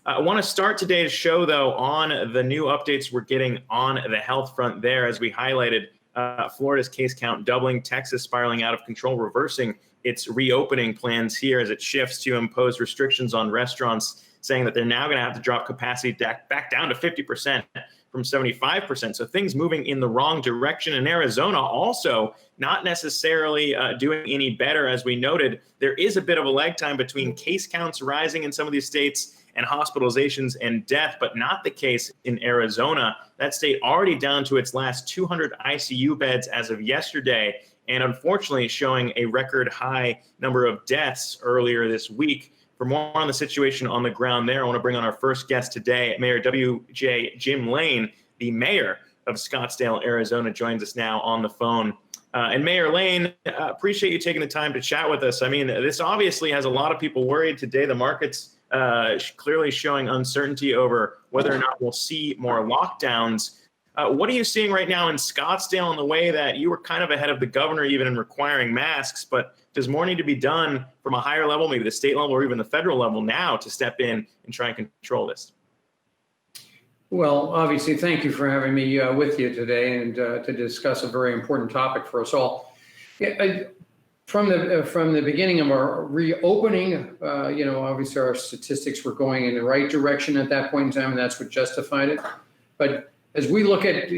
I want to start today's show, though, on the new updates we're getting on the health front there. As we highlighted, Florida's case count doubling, Texas spiraling out of control, reversing its reopening plans here as it shifts to impose restrictions on restaurants, saying that they're now going to have to drop capacity back down to 50% from 75%. So things moving in the wrong direction. In Arizona also not necessarily doing any better. As we noted, there is a bit of a lag time between case counts rising in some of these states and hospitalizations and death, but not the case in Arizona. That state already down to its last 200 ICU beds as of yesterday, and unfortunately showing a record high number of deaths earlier this week. For more on the situation on the ground there, I want to bring on our first guest today, Mayor W.J. Jim Lane, the mayor of Scottsdale, Arizona, joins us now on the phone. And Mayor Lane, appreciate you taking the time to chat with us. I mean, this obviously has a lot of people worried today. The market's clearly showing uncertainty over whether or not we'll see more lockdowns. What are you seeing right now in Scottsdale in the way that you were kind of ahead of the governor even in requiring masks, but does more need to be done from a higher level, maybe the state level or even the federal level now to step in and try and control this? Well, obviously, thank you for having me with you today and to discuss a very important topic for us all. Yeah, from the beginning of our reopening, obviously our statistics were going in the right direction at that point in time, and that's what justified it. But as we look at,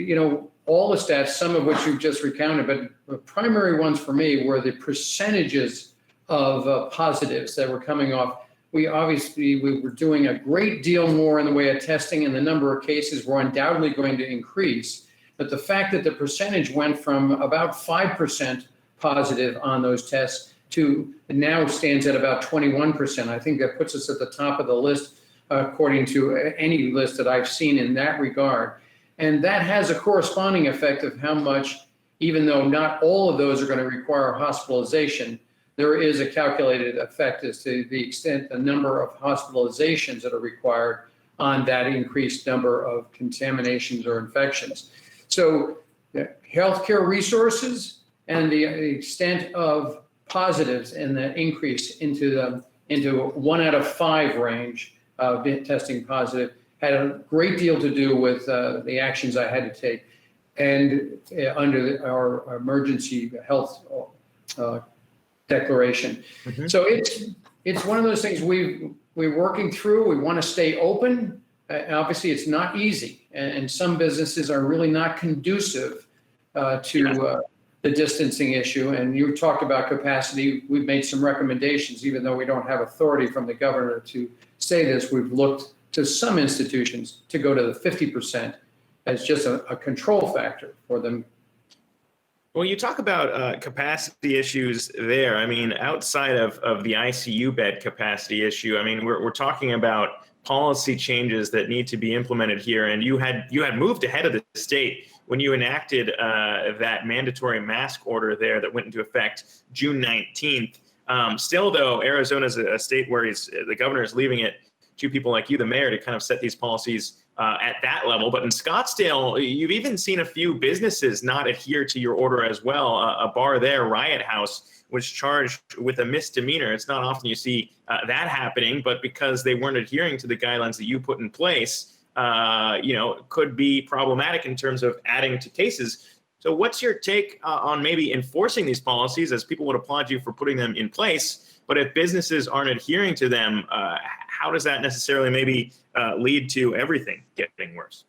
all the stats, some of which you've just recounted, but the primary ones for me were the percentages of positives that were coming off. We were doing a great deal more in the way of testing, and the number of cases were undoubtedly going to increase. But the fact that the percentage went from about 5% positive on those tests to now stands at about 21%. I think that puts us at the top of the list, according to any list that I've seen in that regard. And that has a corresponding effect of how much, even though not all of those are going to require hospitalization, there is a calculated effect as to the extent, the number of hospitalizations that are required on that increased number of contaminations or infections. So healthcare resources and the extent of positives and the increase into 1 out of 5 range of testing positive had a great deal to do with the actions I had to take, and under our emergency health declaration. Mm-hmm. So it's one of those things we're working through. We want to stay open. Obviously, it's not easy, and some businesses are really not conducive to the distancing issue. And you talked about capacity. We've made some recommendations, even though we don't have authority from the governor to say this. We've looked to some institutions to go to the 50% as just a control factor for them. Well, you talk about capacity issues there. I mean, outside of the ICU bed capacity issue, I mean, we're talking about policy changes that need to be implemented here. And you had moved ahead of the state when you enacted that mandatory mask order there that went into effect June 19th. Still, though, Arizona is a state where the governor is leaving it to people like you, the mayor, to kind of set these policies at that level. But in Scottsdale, you've even seen a few businesses not adhere to your order as well. A bar there, Riot House, was charged with a misdemeanor. It's not often you see that happening, but because they weren't adhering to the guidelines that you put in place, could be problematic in terms of adding to cases. So what's your take on maybe enforcing these policies, as people would applaud you for putting them in place? But if businesses aren't adhering to them, how does that necessarily maybe lead to everything getting worse?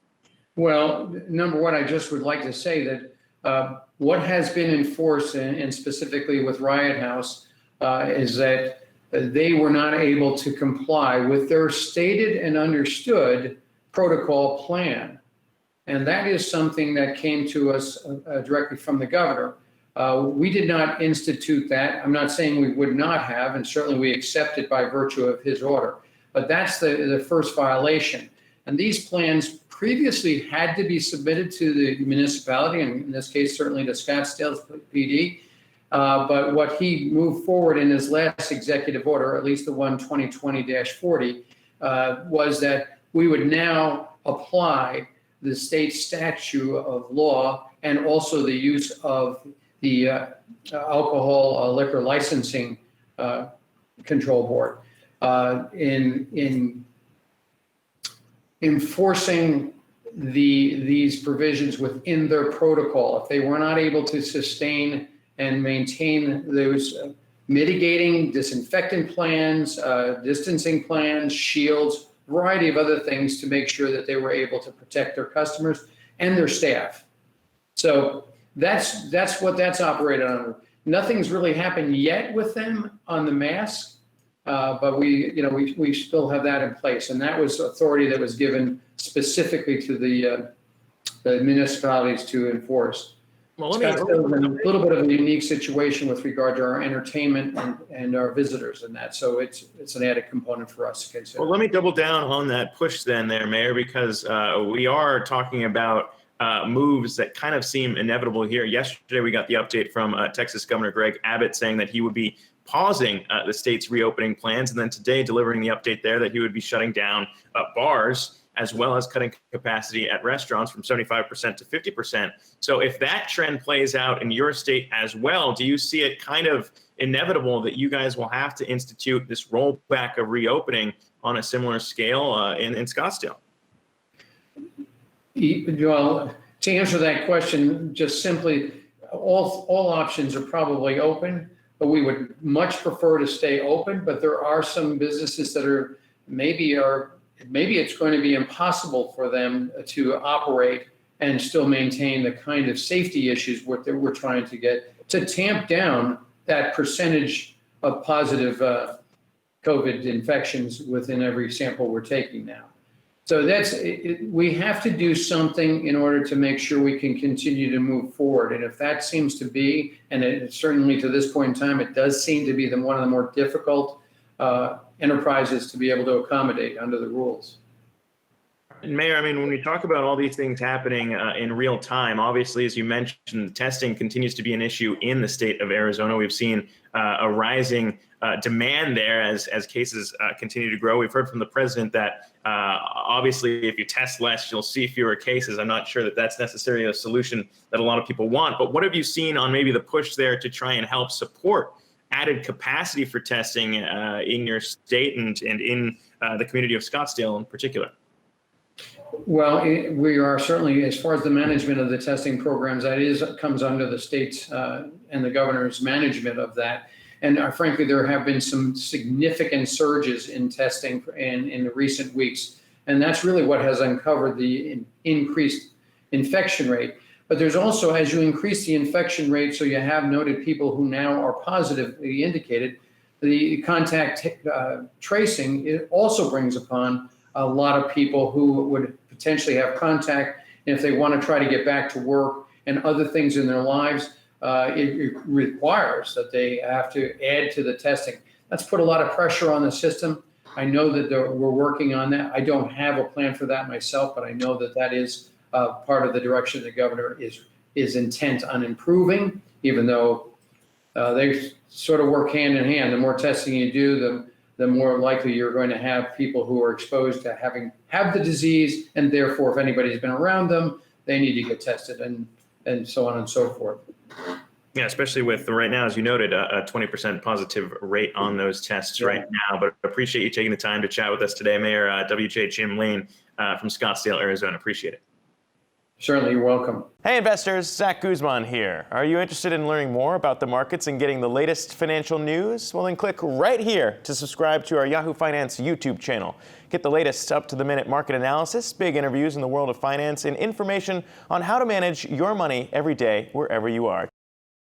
Well, number one, I just would like to say that what has been enforced, and specifically with Riot House, is that they were not able to comply with their stated and understood protocol plan. And that is something that came to us directly from the governor. We did not institute that. I'm not saying we would not have, and certainly we accept it by virtue of his order. But that's the first violation. And these plans previously had to be submitted to the municipality, and in this case, certainly to Scottsdale PD. But what he moved forward in his last executive order, at least the one 2020-40, was that we would now apply the state statute of law and also the use of the alcohol liquor licensing control board in enforcing these provisions within their protocol. If they were not able to sustain and maintain those mitigating disinfectant plans, distancing plans, shields, variety of other things to make sure that they were able to protect their customers and their staff. So that's what that's operated on. Nothing's really happened yet with them on the mask, but we still have that in place, and that was authority that was given specifically to the municipalities to enforce. Well, Scottsdale is in a little bit of a unique situation with regard to our entertainment and our visitors and that, so it's an added component for us to consider. Well, let me double down on that push then there, Mayor, because we are talking about moves that kind of seem inevitable here. Yesterday, we got the update from Texas Governor Greg Abbott saying that he would be pausing the state's reopening plans, and then today delivering the update there that he would be shutting down bars as well as cutting capacity at restaurants from 75% to 50%. So if that trend plays out in your state as well, do you see it kind of inevitable that you guys will have to institute this rollback of reopening on a similar scale in Scottsdale? Well, to answer that question, just simply, all options are probably open, but we would much prefer to stay open. But there are some businesses that are maybe it's going to be impossible for them to operate and still maintain the kind of safety issues that we're trying to get to tamp down that percentage of positive COVID infections within every sample we're taking now. So we have to do something in order to make sure we can continue to move forward. And if that seems to be, and it certainly to this point in time, it does seem to be one of the more difficult enterprises to be able to accommodate under the rules. And Mayor, I mean, when we talk about all these things happening in real time, obviously, as you mentioned, testing continues to be an issue in the state of Arizona. We've seen a rising demand there as cases continue to grow. We've heard from the president that obviously, if you test less, you'll see fewer cases. I'm not sure that that's necessarily a solution that a lot of people want. But what have you seen on maybe the push there to try and help support added capacity for testing in your state and in the community of Scottsdale in particular? Well, we are certainly, as far as the management of the testing programs, comes under the state's and the governor's management of that. And frankly, there have been some significant surges in testing in the recent weeks. And that's really what has uncovered the increased infection rate. But there's also, as you increase the infection rate, so you have noted people who now are positively indicated, the contact tracing, it also brings upon a lot of people who would potentially have contact. And if they want to try to get back to work and other things in their lives, it requires that they have to add to the testing. That's put a lot of pressure on the system. I know that we're working on that. I don't have a plan for that myself, but I know that that is part of the direction the governor is intent on improving, even though they sort of work hand in hand. The more testing you do, the more likely you're going to have people who are exposed to have the disease, and therefore, if anybody's been around them, they need to get tested, and so on and so forth. Yeah, especially with right now, as you noted, a 20% positive rate on those tests right now. But appreciate you taking the time to chat with us today, Mayor WJ Jim Lane from Scottsdale, Arizona. Appreciate it. Certainly, you're welcome. Hey investors, Zack Guzman here. Are you interested in learning more about the markets and getting the latest financial news? Well, then click right here to subscribe to our Yahoo Finance YouTube channel. Get the latest up-to-the-minute market analysis, big interviews in the world of finance, and information on how to manage your money every day wherever you are.